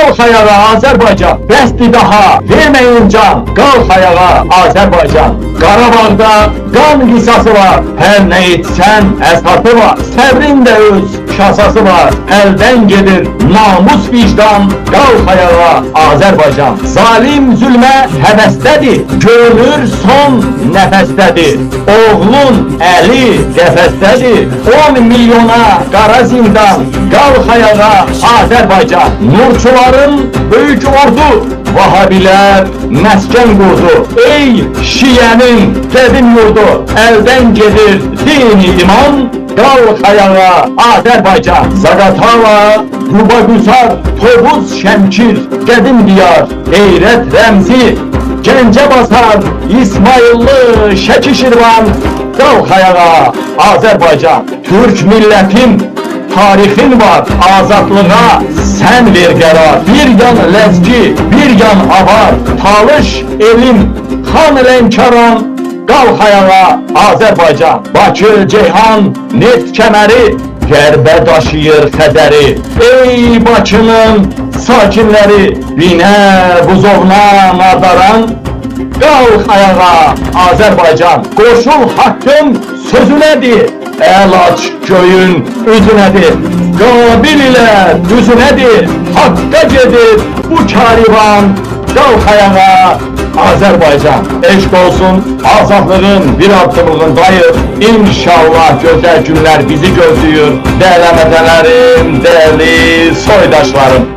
Qalx ayağa Azərbaycan, bəsdir daha, verməyin can. Qalx ayağa Azərbaycan. Qarabağda qan qisası var, hər nə etsən əsası var. Səbrin də öz şasası var, əldən gedir namus vicdan. Qalx ayağa Azərbaycan. Zalim zülmə həvəsdədir, görünür son nəfəsdədir. Oğlun əli qəfəsdədir, 10 milyona qara zindan. Qalx ayağa Azərbaycan. Nurçuların böyük ordu, Vahabilər məskən qurdu. Ey şiyənin qədim yurdu, əldən gedir din iman. Qalx ayağa Azərbaycan. Zaqatala, Qubaquzar, Tovuz, Şəmkir, qədim diyar. Qeyrət rəmzi, Gəncə basar, İsmayıllı, Şəki Şirvan. Qalx ayağa Azərbaycan. Türk millətin tarixin var, azadlığa sən ver qərar. Bir yan ləzgi, bir yan avar, talış elin, xan Lənkəran. Qalx ayağa Azərbaycan. Bakı, Ceyhan, neft kəməri, qərbə daşıyır Xəzəri. Ey Bakının sakinləri, Binə, Buzovna, Nardaran. Qalx ayağa Azərbaycan. Qoşul haqqın sözünədir, əl aç göyün üzünədir. Qabil ilə düzünədir, haqqa gedir bu karivan. Qalx ayağa Azərbaycan. Eşq olsun, azadlığın bir addımlığındayıq. İnşallah gözəl günlər bizi gözləyir. Dəyərli vətənlərim, dəyərli soydaşlarım.